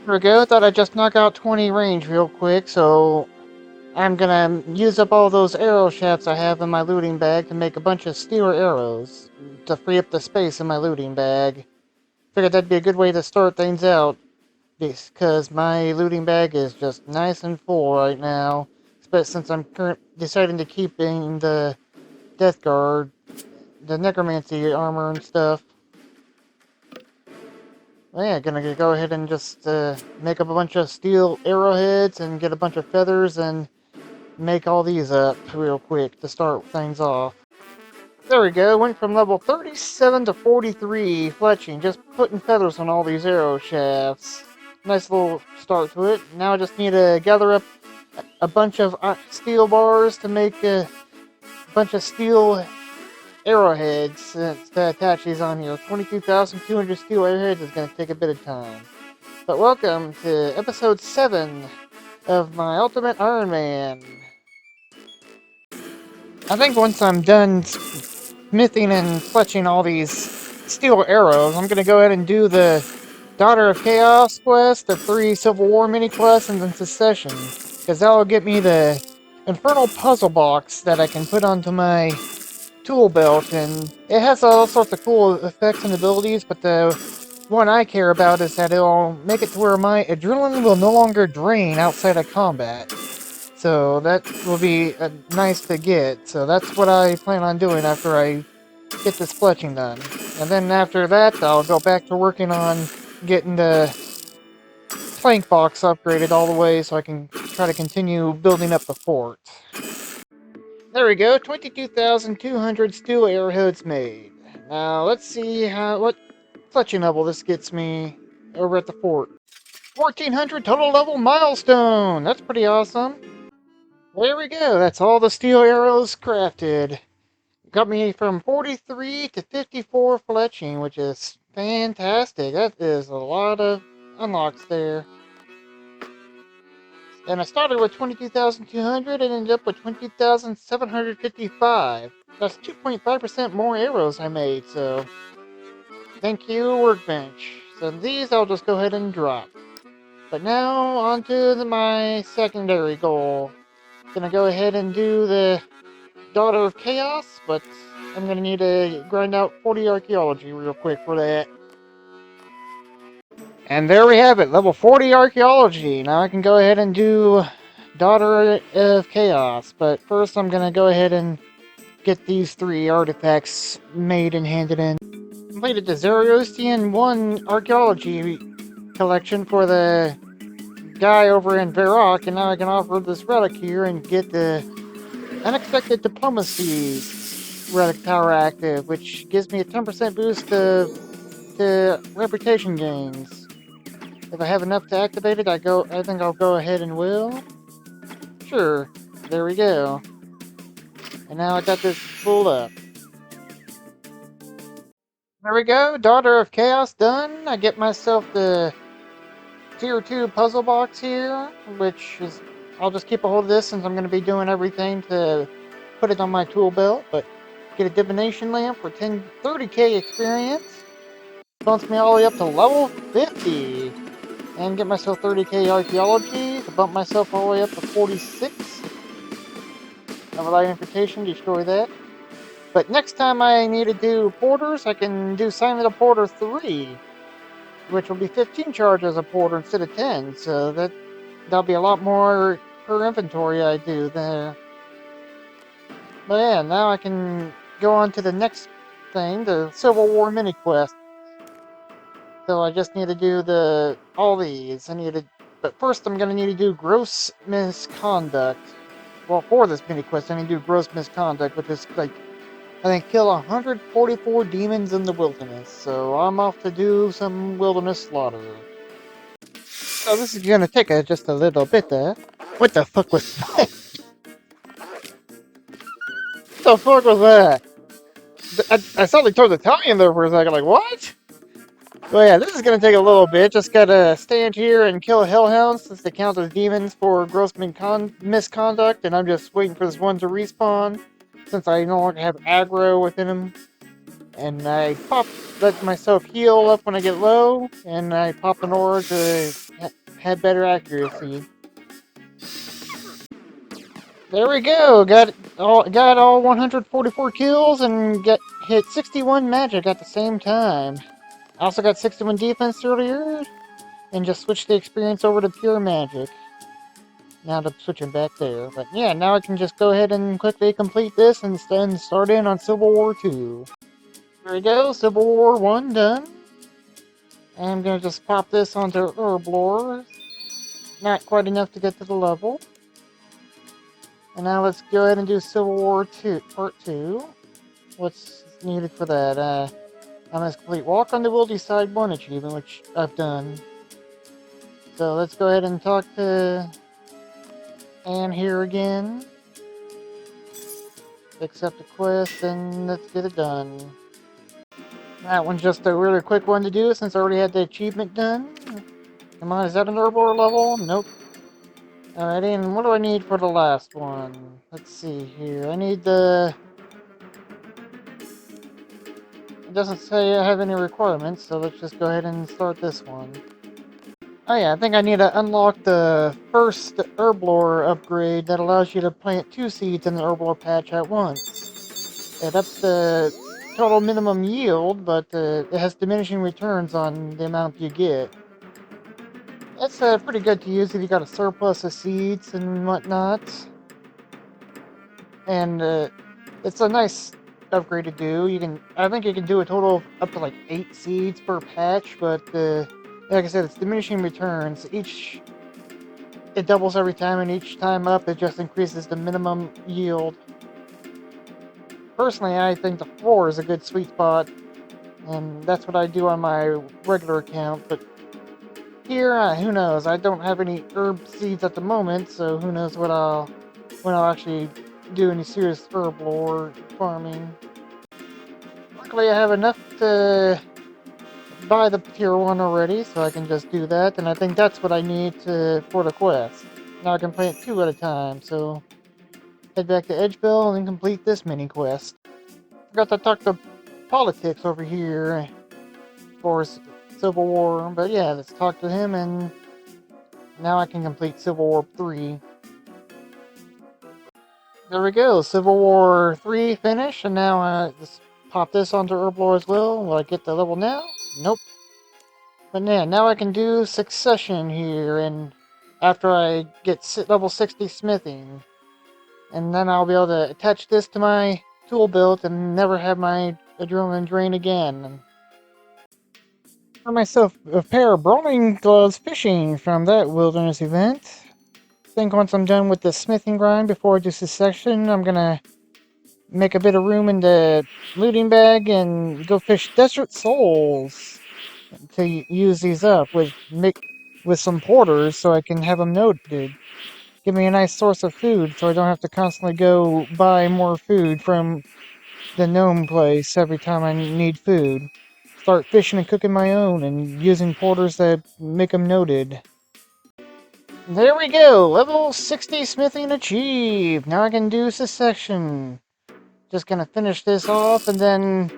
There we go. Thought I'd just knock out 20 range real quick, so I'm gonna use up all those arrow shafts I have in my looting bag to make a bunch of steel arrows to free up the space in my looting bag. Figured that'd be a good way to start things out, because my looting bag is just nice and full right now, especially since I'm deciding to keep in the Death Guard, the necromancy armor and stuff. Well, yeah, gonna go ahead and just make up a bunch of steel arrowheads and get a bunch of feathers and make all these up real quick to start things off. There we go, went from level 37 to 43 fletching, just putting feathers on all these arrow shafts. Nice little start to it. Now I just need to gather up a bunch of steel bars to make a bunch of steel arrowheads to attach these on here. 22,200 steel arrowheads is going to take a bit of time. But welcome to episode 7 of my Ultimate Iron Man. I think once I'm done smithing and fletching all these steel arrows, I'm going to go ahead and do the Daughter of Chaos quest, the 3 Civil War mini quests in succession, because that'll get me the Infernal Puzzle Box that I can put onto my tool belt, and it has all sorts of cool effects and abilities, but the one I care about is that it'll make it to where my adrenaline will no longer drain outside of combat. So that will be nice to get. So that's what I plan on doing after I get this fletching done. And then after that, I'll go back to working on getting the plank box upgraded all the way so I can try to continue building up the fort. There we go, 22,200 steel arrowheads made. Now let's see what fletching level this gets me over at the fort. 1,400 total level milestone! That's pretty awesome. There we go, that's all the steel arrows crafted. Got me from 43 to 54 fletching, which is fantastic. That is a lot of unlocks there. And I started with 22,200 and ended up with 22,755. That's 2.5% more arrows I made, so thank you, Workbench. So these I'll just go ahead and drop. But now on to my secondary goal. Gonna go ahead and do the Daughter of Chaos, but I'm gonna need to grind out 40 archaeology real quick for that. And there we have it, level 40 archaeology. Now I can go ahead and do Daughter of Chaos, but first I'm gonna go ahead and get these 3 artifacts made and handed in. Completed the Zoroastrian 1 archaeology collection for the guy over in Varrock, and now I can offer this relic here and get the Unexpected Diplomacy relic power active, which gives me a 10% boost to reputation gains. If I have enough to activate it, I think I'll go ahead and will. Sure, there we go. And now I got this pulled up. There we go, Daughter of Chaos done. I get myself the Tier 2 puzzle box here, which is, I'll just keep a hold of this since I'm going to be doing everything to put it on my tool belt, but get a divination lamp for 30k experience. Bumps me all the way up to level 50. And get myself 30k archaeology to bump myself all the way up to 46. Overlight Invitation, destroy that. But next time I need to do porters, I can do Sign of the Porter 3, which will be 15 charges a porter instead of 10. So that'll be a lot more per inventory I do there. But yeah, now I can go on to the next thing, the Civil War mini quest. So I just need to do all these. But first I'm gonna need to do gross misconduct. Well, for this mini quest, I need to do gross misconduct, which is like, I think, kill 144 demons in the wilderness. So I'm off to do some wilderness slaughter. So this is gonna take just a little bit there. What the fuck was that? What the fuck was that? I suddenly turned Italian there for a second, like, what? Well, yeah, this is going to take a little bit. Just gotta stand here and kill hellhounds since they count as demons for gross misconduct, and I'm just waiting for this one to respawn since I no longer have aggro within him. And I let myself heal up when I get low, and I pop an aura to had better accuracy. There we go. Got all 144 kills and hit 61 magic at the same time. I also got 61 defense earlier, and just switched the experience over to pure magic. Now to switching back there. But yeah, now I can just go ahead and quickly complete this and then start in on Civil War 2. There we go, Civil War 1 done. I'm gonna just pop this onto Herb Lore. Not quite enough to get to the level. And now let's go ahead and do Civil War 2, Part 2. What's needed for that? I must complete Walk on the Wildy Side 1 achievement, which I've done. So let's go ahead and talk to Anne here again. Accept the quest, and let's get it done. That one's just a really quick one to do since I already had the achievement done. Come on, is that an Herbal level? Nope. Alrighty, and what do I need for the last one? Let's see here. I need the... It doesn't say I have any requirements, so let's just go ahead and start this one. Oh yeah, I think I need to unlock the first Herblore upgrade that allows you to plant 2 seeds in the Herblore patch at once. It ups the total minimum yield, but it has diminishing returns on the amount you get. That's pretty good to use if you got a surplus of seeds and whatnot. And it's a nice upgrade to do. I think you can do a total of up to like 8 seeds per patch, but like I said, it's diminishing returns. It doubles every time, and each time up, it just increases the minimum yield. Personally, I think the 4 is a good sweet spot, and that's what I do on my regular account, but here, who knows? I don't have any herb seeds at the moment, so who knows when I'll actually do any serious herb lore farming. Luckily, I have enough to buy the tier 1 already, so I can just do that, and I think that's what I need for the quest. Now I can plant 2 at a time, so head back to Edgeville and complete this mini quest. Forgot to talk to Politics over here for Civil War, but yeah, let's talk to him, and now I can complete Civil War 3. There we go, Civil War 3 finished, and now just pop this onto Herblore as well. Will I get the level now? Nope. But yeah, now I can do Succession here, and after I get level 60 smithing. And then I'll be able to attach this to my tool belt and never have my adrenaline drain again. For myself a pair of brawling gloves fishing from that wilderness event. I think once I'm done with the smithing grind before I do Succession, I'm gonna make a bit of room in the looting bag and go fish Desert Souls to use these up with some porters so I can have them noted. Give me a nice source of food so I don't have to constantly go buy more food from the gnome place every time I need food. Start fishing and cooking my own and using porters that make them noted. There we go! Level 60 smithing achieved! Now I can do Succession. Just gonna finish this off and then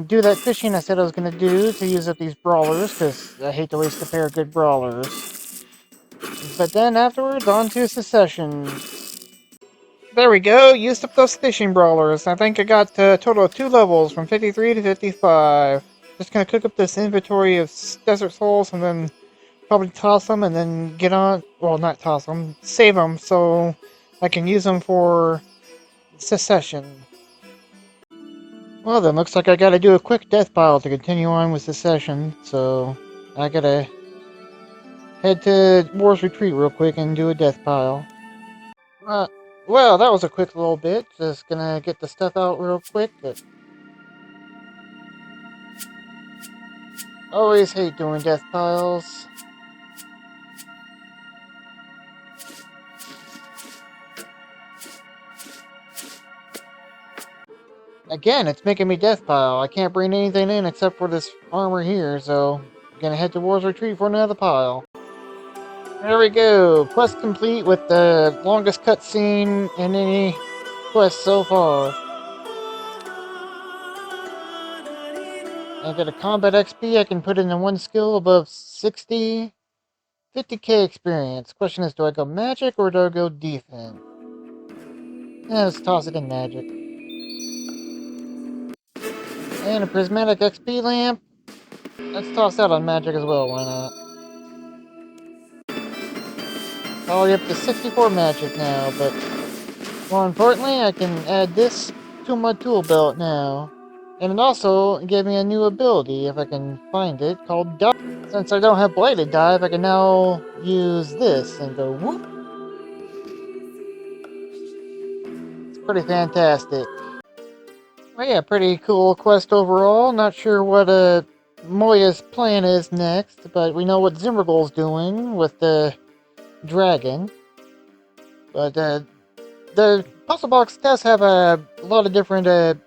do that fishing I said I was gonna do to use up these brawlers, because I hate to waste a pair of good brawlers. But then afterwards, on to Succession. There we go, used up those fishing brawlers. I think I got a total of 2 levels, from 53 to 55. Just gonna cook up this inventory of Desert Souls and then probably toss them and then get on, well, not toss them, save them so I can use them for Succession. Well then, looks like I gotta do a quick death pile to continue on with Succession, so I gotta head to War's Retreat real quick and do a death pile. Well, that was a quick little bit. Just gonna get the stuff out real quick. But always hate doing death piles. Again, it's making me death pile. I can't bring anything in except for this armor here, so I'm gonna head to War's Retreat for another pile. There we go. Quest complete with the longest cutscene in any quest so far. I get a combat XP I can put into one skill above 60. 50k experience. Question is, do I go magic or do I go defense? Let's toss it in magic. And a prismatic XP lamp. Let's toss that on magic as well, why not? Already up to 64 magic now, but more importantly, I can add this to my tool belt now. And it also gave me a new ability, if I can find it, called Dive. Since I don't have Bladed Dive, I can now use this and go whoop. It's pretty fantastic. Well, yeah, pretty cool quest overall. Not sure what Moya's plan is next, but we know what Zimmergol's doing with the dragon. But the puzzle box does have a lot of different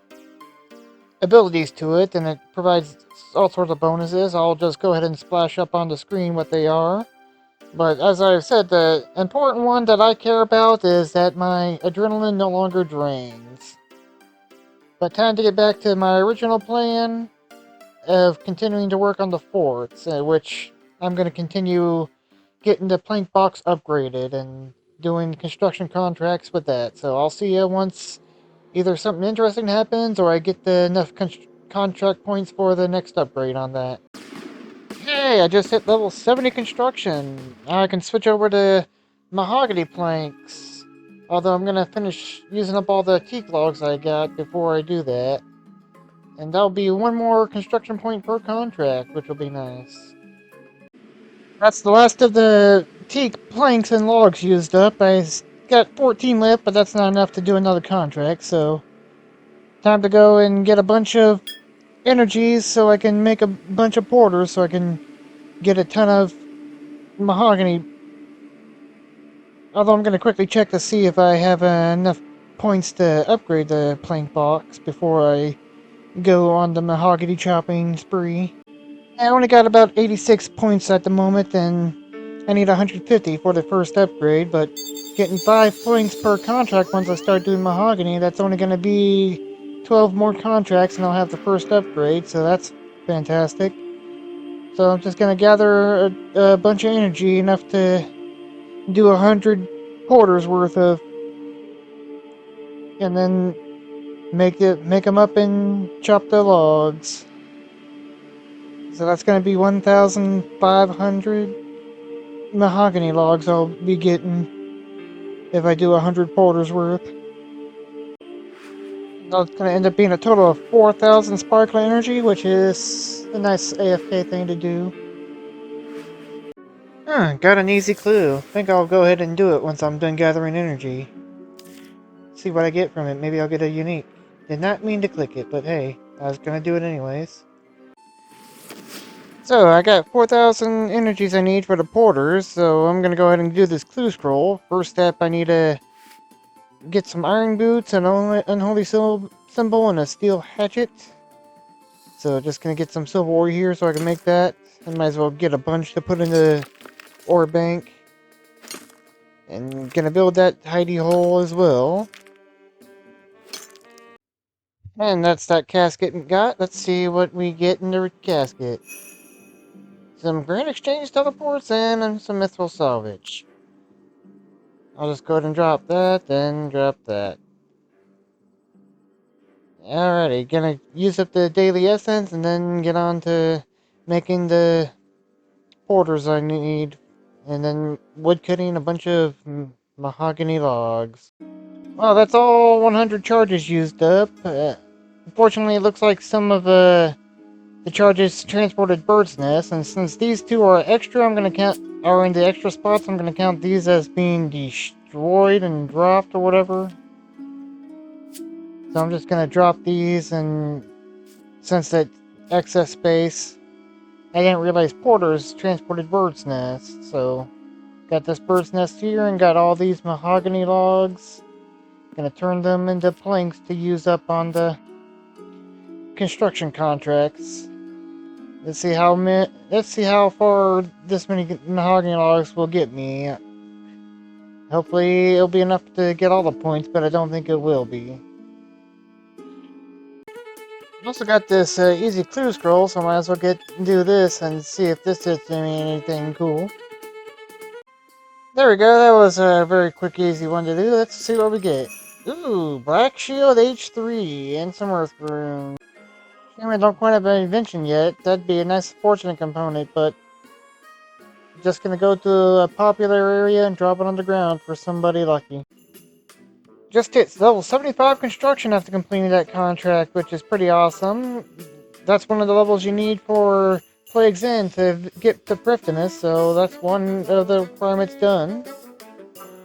abilities to it, and it provides all sorts of bonuses. I'll just go ahead and splash up on the screen what they are. But as I've said, the important one that I care about is that my adrenaline no longer drains. But time to get back to my original plan of continuing to work on the forts, which I'm going to continue getting the plank box upgraded and doing construction contracts with that. So I'll see you once either something interesting happens or I get enough contract points for the next upgrade on that. Hey, I just hit level 70 construction. Now I can switch over to mahogany planks. Although I'm gonna finish using up all the teak logs I got before I do that. And that'll be one more construction point per contract, which will be nice. That's the last of the teak planks and logs used up. I got 14 left, but that's not enough to do another contract, so time to go and get a bunch of energies so I can make a bunch of porters so I can get a ton of mahogany. Although I'm going to quickly check to see if I have enough points to upgrade the plank box before I go on the mahogany chopping spree. I only got about 86 points at the moment, and I need 150 for the first upgrade, but getting 5 points per contract once I start doing mahogany, that's only going to be 12 more contracts and I'll have the first upgrade, so that's fantastic. So I'm just going to gather a bunch of energy, enough to do 100 quarters worth of, and then make them up and chop the logs. So that's going to be 1,500 mahogany logs I'll be getting if I do 100 porters worth. That's going to end up being a total of 4,000 sparkling energy, which is a nice AFK thing to do. Got an easy clue. Think I'll go ahead and do it once I'm done gathering energy. See what I get from it. Maybe I'll get a unique. Did not mean to click it, but hey, I was going to do it anyways. So, I got 4,000 energies I need for the porters, so I'm gonna go ahead and do this clue scroll. First step, I need to get some iron boots, an unholy symbol, and a steel hatchet. So, just gonna get some silver ore here so I can make that. I might as well get a bunch to put in the ore bank. And gonna build that hidey hole as well. And that's that casket got. Let's see what we get in the casket. Some Grand Exchange teleports and some Mithril salvage. I'll just go ahead and drop that, then drop that. Alrighty, gonna use up the daily essence and then get on to making the porters I need. And then woodcutting a bunch of mahogany logs. Well, that's all 100 charges used up. Unfortunately, it looks like some of the charges transported bird's nest, and since these two are extra, are in the extra spots, I'm gonna count these as being destroyed and dropped or whatever. So I'm just gonna drop these, and since that excess space, I didn't realize porters transported bird's nest, so got this bird's nest here and got all these mahogany logs. Gonna turn them into planks to use up on the construction contracts. Let's see how far this many mahogany logs will get me. Hopefully it'll be enough to get all the points, but I don't think it will be. I also got this easy clue scroll, so I might as well do this and see if this hits me anything cool. There we go, that was a very quick, easy one to do. Let's see what we get. Ooh, Black Shield H3 and some Earth Rune. Shame I don't quite have an invention yet. That'd be a nice fortunate component, but just gonna go to a popular area and drop it on the ground for somebody lucky. Just hit level 75 construction after completing that contract, which is pretty awesome. That's one of the levels you need for Plague's End to get to Prifdinus, so that's one of the requirements done.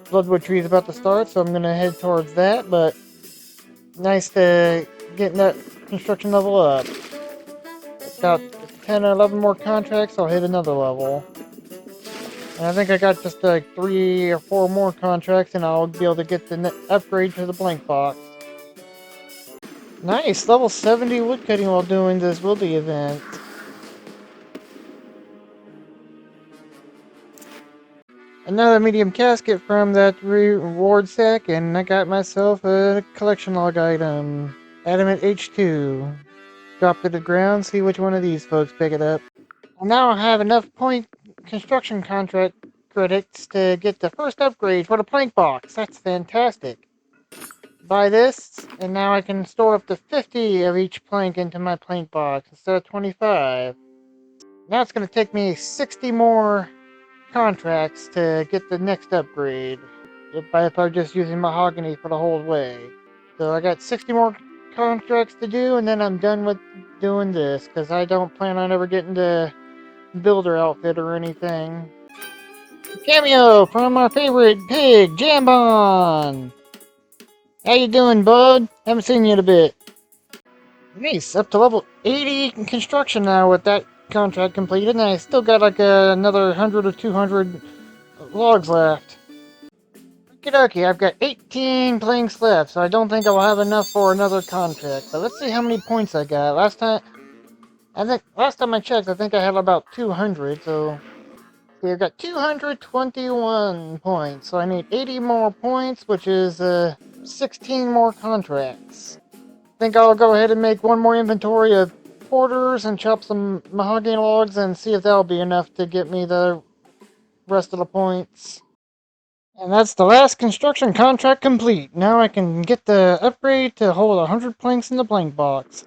Bloodwood Tree is about to start, so I'm gonna head towards that, but nice to get that construction level up. About 10 or 11 more contracts, I'll hit another level. And I think I got just like 3 or 4 more contracts and I'll be able to get the upgrade to the blank box. Nice! Level 70 woodcutting while doing this wildy event. Another medium casket from that reward sack, and I got myself a collection log item. Adamant H2. Drop to the ground, see which one of these folks pick it up. I now have enough point construction contract credits to get the first upgrade for the plank box. That's fantastic. Buy this, and now I can store up to 50 of each plank into my plank box instead of 25. Now it's going to take me 60 more contracts to get the next upgrade if I'm just using mahogany for the whole way. So I got 60 more contracts to do, and then I'm done with doing this because I don't plan on ever getting the builder outfit or anything. Cameo from our favorite pig, Jambon! How you doing, bud? Haven't seen you in a bit. Nice, up to level 80 in construction now with that contract completed, and I still got like another 100 or 200 logs left. Okie dokie, I've got 18 planks left, so I don't think I'll have enough for another contract. But let's see how many points I got. Last time I checked, I think I had about 200, so see, I've got 221 points, so I need 80 more points, which is 16 more contracts. I think I'll go ahead and make one more inventory of porters and chop some mahogany logs and see if that'll be enough to get me the rest of the points. And that's the last construction contract complete. Now I can get the upgrade to hold 100 planks in the blank box.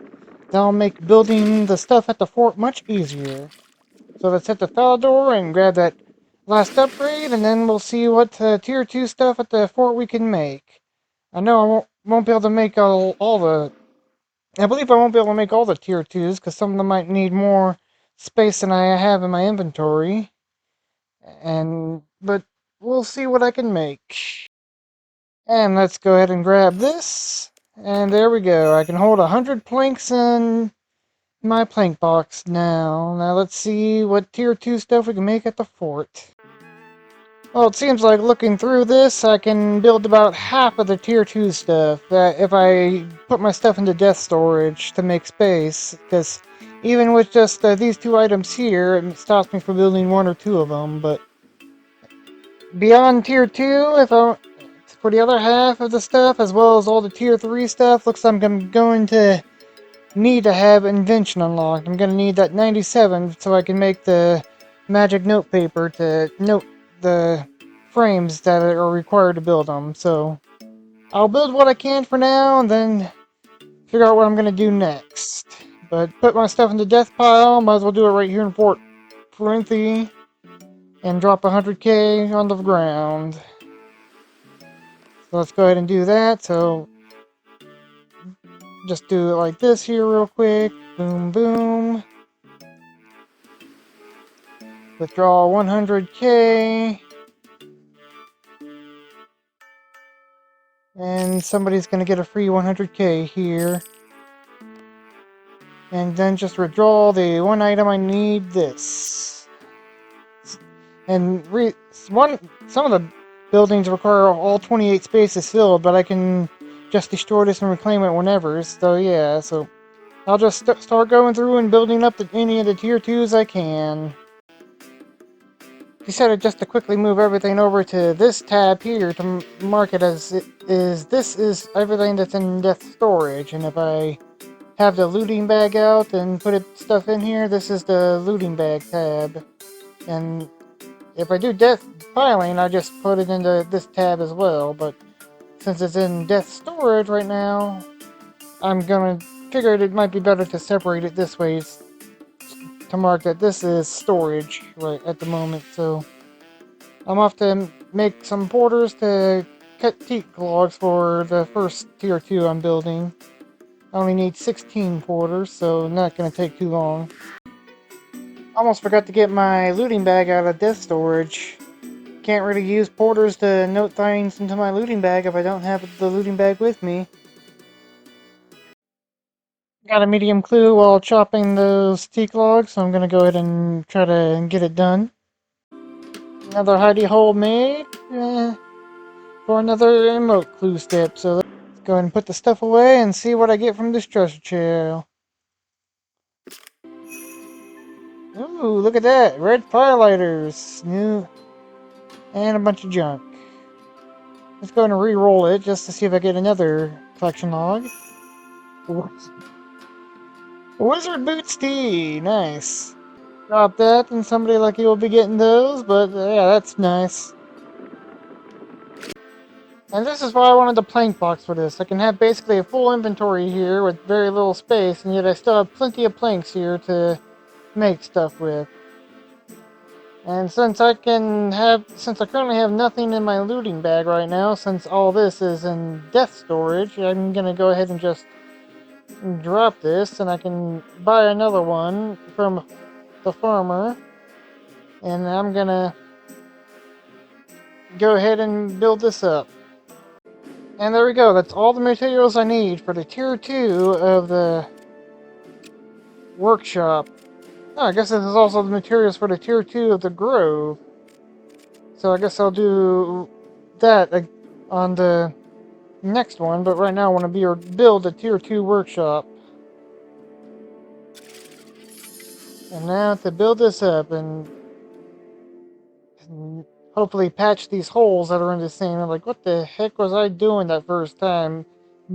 That'll make building the stuff at the fort much easier. So let's hit the Falador and grab that last upgrade, and then we'll see what tier 2 stuff at the fort we can make. I know I won't be able to make all the... I believe I won't be able to make all the tier 2s, because some of them might need more space than I have in my inventory. But we'll see what I can make. And let's go ahead and grab this. And there we go. I can hold 100 planks in my plank box now. Now let's see what tier 2 stuff we can make at the fort. Well, it seems like looking through this, I can build about half of the tier 2 stuff if I put my stuff into death storage to make space, because even with just these 2 items here, it stops me from building 1 or 2 of them, but beyond tier 2, for the other half of the stuff, as well as all the tier 3 stuff, looks like I'm going to need to have invention unlocked. I'm going to need that 97 so I can make the magic note paper to note the frames that are required to build them. So I'll build what I can for now and then figure out what I'm going to do next. But put my stuff in the death pile, might as well do it right here in Fort Printhi and drop 100k on the ground. So let's go ahead and do that. So just do it like this here real quick. Boom, boom. Withdraw 100k. And somebody's going to get a free 100k here. And then just withdraw the one item I need, this. And some of the buildings require all 28 spaces filled, but I can just destroy this and reclaim it whenever. So yeah, so I'll just start going through and building up any of the tier 2s I can. Decided just to quickly move everything over to this tab here to mark it as this is everything that's in death storage, and if I have the looting bag out and put stuff in here, this is the looting bag tab. And If I do death filing, I just put it into this tab as well, but since it's in death storage right now, I'm gonna figure it might be better to separate it this way to mark that this is storage right at the moment. So I'm off to make some porters to cut teak logs for the first tier 2 I'm building. I only need 16 porters, so not gonna take too long. Almost forgot to get my looting bag out of death storage. Can't really use porters to note things into my looting bag if I don't have the looting bag with me. Got a medium clue while chopping those teak logs, so I'm gonna go ahead and try to get it done. Another hidey hole made for another emote clue step, so let's go ahead and put the stuff away and see what I get from this treasure chest. Ooh, look at that! Red firelighters! New. And a bunch of junk. Let's go ahead and re-roll it just to see if I get another collection log. Wizard Boots Tea! Nice. Drop that, and somebody lucky will be getting those, but yeah, that's nice. And this is why I wanted the plank box for this. I can have basically a full inventory here with very little space, and yet I still have plenty of planks here to make stuff with. And since I currently have nothing in my looting bag right now, since all this is in death storage, I'm gonna go ahead and just drop this, and I can buy another one from the farmer. And I'm gonna go ahead and build this up. And there we go, that's all the materials I need for the tier 2 of the workshop. Oh, I guess this is also the materials for the tier 2 of the grove. So I guess I'll do that on the next one, but right now I want to build a tier 2 workshop. And now to build this up and hopefully patch these holes that are in the ceiling. I'm like, what the heck was I doing that first time?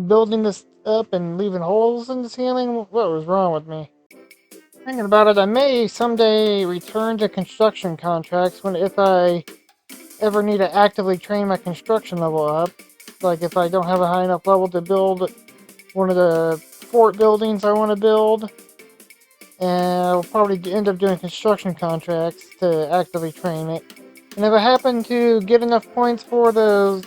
Building this up and leaving holes in the ceiling? What was wrong with me? Thinking about it, I may someday return to construction contracts if I ever need to actively train my construction level up. Like if I don't have a high enough level to build one of the fort buildings I want to build. And I'll probably end up doing construction contracts to actively train it. And if I happen to get enough points for the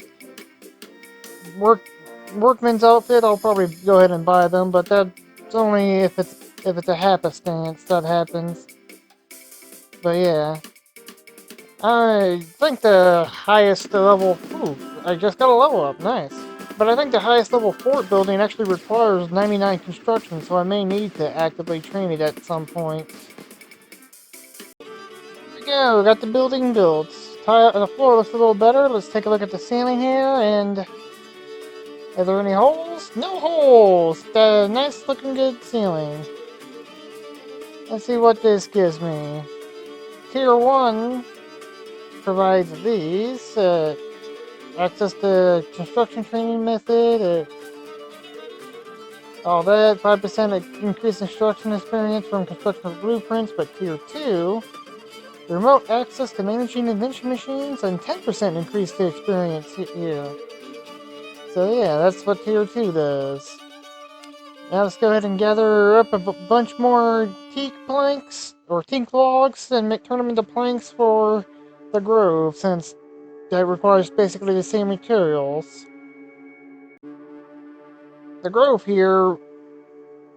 workman's outfit, I'll probably go ahead and buy them. But that's only if it's a happenstance that happens. But yeah, I think the highest level. Ooh, I just got a level up. Nice. But I think the highest level fort building actually requires 99 construction, so I may need to actively train it at some point. There we go, got the building built. The floor looks a little better. Let's take a look at the ceiling here, and are there any holes? No holes! The nice looking good ceiling. Let's see what this gives me. Tier 1 provides these. Access to construction training method. All that. 5% increased construction experience from construction blueprints, but tier 2. Remote access to managing invention machines and 10% increased experience here. So yeah, that's what tier 2 does. Now let's go ahead and gather up a bunch more teak planks, or teak logs, and turn them into planks for the grove, since that requires basically the same materials. The grove here,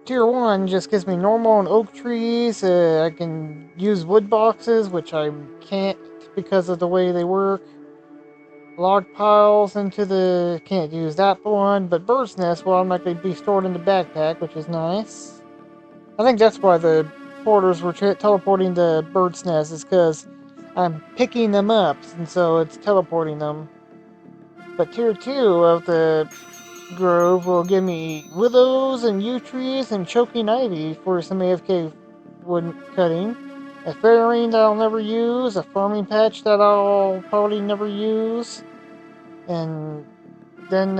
tier 1, just gives me normal and oak trees. I can use wood boxes, which I can't because of the way they work. Log piles can't use that one, but bird's nest will automatically be stored in the backpack, which is nice. I think that's why the porters were teleporting the bird's nest, is because I'm picking them up, and so it's teleporting them. But tier 2 of the grove will give me willows and yew trees and choking ivy for some AFK wood cutting. A fairing that I'll never use, a farming patch that I'll probably never use, and then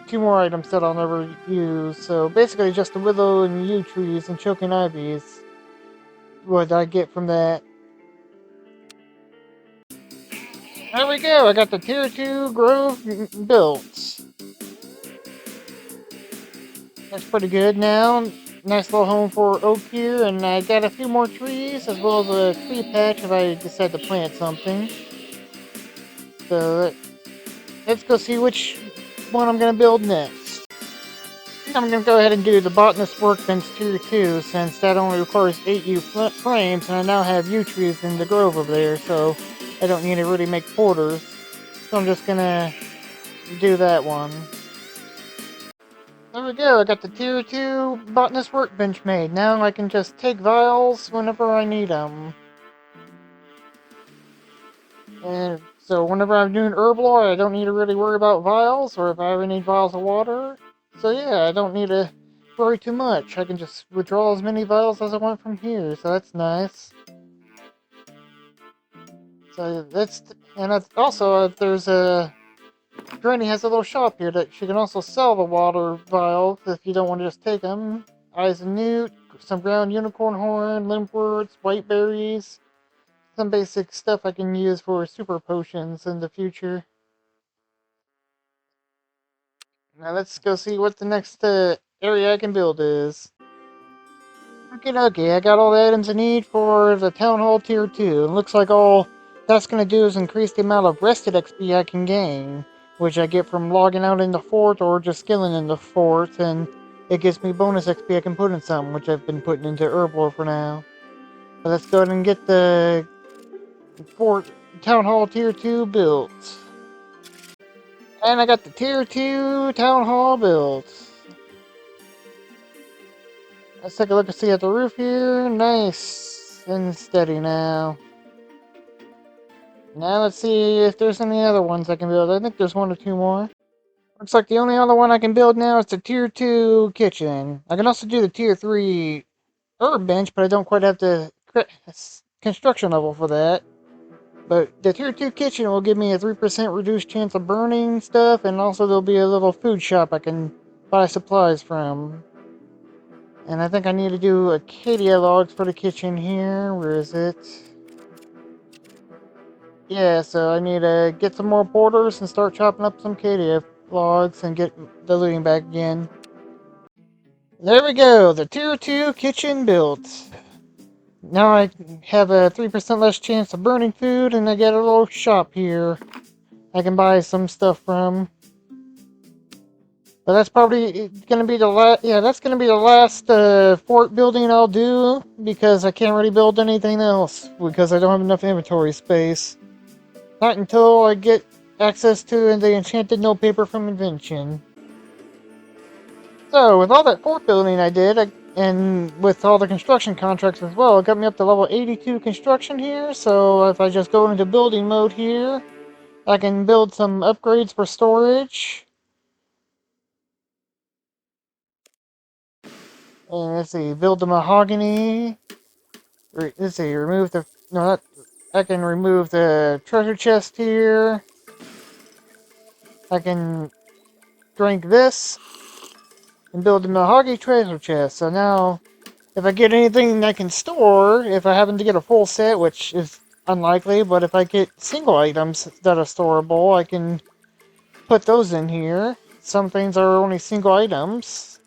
2 more items that I'll never use. So basically just the willow and yew trees and choking ivy is what I get from that. There we go, I got the tier 2 grove built. That's pretty good now. Nice little home for oak here, and I got a few more trees, as well as a tree patch if I decide to plant something. So, let's go see which one I'm going to build next. I'm going to go ahead and do the botanist workbench tier 2, since that only requires 8 yew frames, and I now have yew trees in the grove over there, so I don't need to really make porters. So I'm just going to do that one. There we go, I got the tier 2 botanist workbench made. Now I can just take vials whenever I need them. And so whenever I'm doing herb lore, I don't need to really worry about vials, or if I ever need vials of water. So yeah, I don't need to worry too much. I can just withdraw as many vials as I want from here, so that's nice. So and also, if there's a... Granny has a little shop here that she can also sell the water vials if you don't want to just take them. Eyes of newt, some ground unicorn horn, limpworts, white berries. Some basic stuff I can use for super potions in the future. Now let's go see what the next area I can build is. Okay, I got all the items I need for the Town Hall Tier 2. It looks like all that's going to do is increase the amount of rested XP I can gain, which I get from logging out in the fort or just skilling in the fort, and it gives me bonus XP I can put in something, which I've been putting into Herblore for now. But let's go ahead and get the Fort Town Hall Tier 2 built. And I got the Tier 2 Town Hall built. Let's take a look and see at the roof here. Nice and steady now. Now let's see if there's any other ones I can build. I think there's one or two more. Looks like the only other one I can build now is the Tier 2 kitchen. I can also do the Tier 3 herb bench, but I don't quite have the construction level for that. But the Tier 2 kitchen will give me a 3% reduced chance of burning stuff, and also there'll be a little food shop I can buy supplies from. And I think I need to do Acacia logs for the kitchen here. Where is it? Yeah, so I need to get some more porters and start chopping up some Acacia logs and get the looting back again. There we go, the Tier 2 kitchen built. Now I have a 3% less chance of burning food, and I get a little shop here I can buy some stuff from. But that's probably going to be the last. Yeah, that's going to be the last fort building I'll do, because I can't really build anything else because I don't have enough inventory space. Not until I get access to the enchanted notepaper from Invention. So with all that fort building I did, and with all the construction contracts as well, it got me up to level 82 construction here. So if I just go into building mode here, I can build some upgrades for storage. And let's see, build the mahogany. Let's see, remove the... No, that... I can remove the treasure chest here. I can drink this and build the mahogany treasure chest. So now, if I get anything I can store, if I happen to get a full set, which is unlikely, but if I get single items that are storable, I can put those in here. Some things are only single items.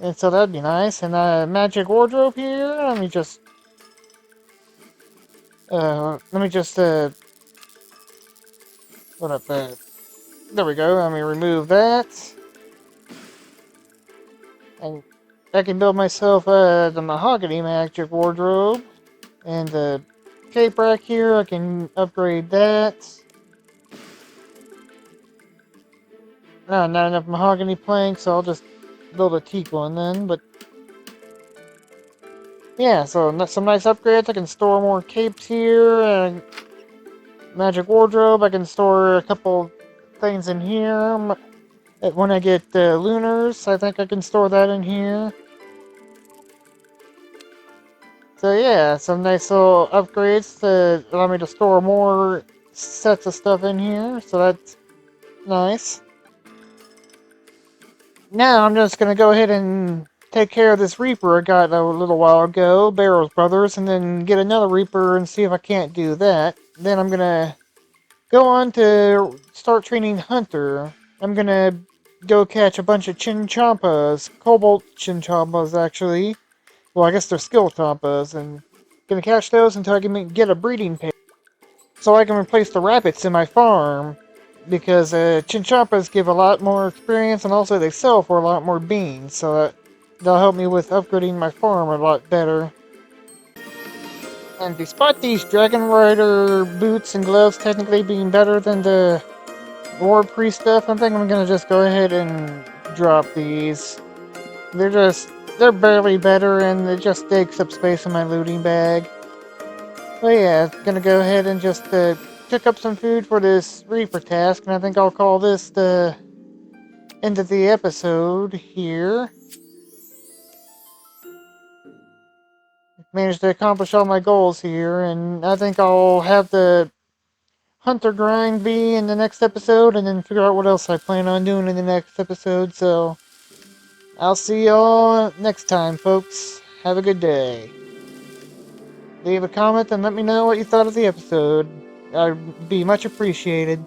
And so that'd be nice. And a magic wardrobe here. Let me just put up there we go. Let me remove that. And I can build myself the mahogany magic wardrobe. And the cape rack here, I can upgrade that. Not enough mahogany planks, so I'll just build a teak one then. But yeah, so some nice upgrades. I can store more capes here. And magic wardrobe, I can store a couple things in here. When I get lunars, I think I can store that in here. So yeah, some nice little upgrades to allow me to store more sets of stuff in here. So that's nice. Now I'm just going to go ahead and take care of this Reaper I got a little while ago, Barrows Brothers, and then get another Reaper and see if I can't do that. Then I'm going to go on to start training hunter. I'm gonna go catch a bunch of chinchompas, cobalt chinchompas actually. Well, I guess they're skill chompas, and gonna catch those until I can get a breeding pair, so I can replace the rabbits in my farm. Because chinchompas give a lot more experience, and also they sell for a lot more beans, so that'll help me with upgrading my farm a lot better. And despite these Dragon Rider boots and gloves technically being better than the War Priest stuff, I think I'm gonna just go ahead and drop these. They're barely better, and it just takes up space in my looting bag. But yeah, gonna go ahead and just cook up some food for this Reaper task, and I think I'll call this the end of the episode here. Managed to accomplish all my goals here, and I think I'll have the hunter grind be in the next episode, and then figure out what else I plan on doing in the next episode. So I'll see y'all next time, folks. Have a good day. Leave a comment and let me know what you thought of the episode. I'd be much appreciated.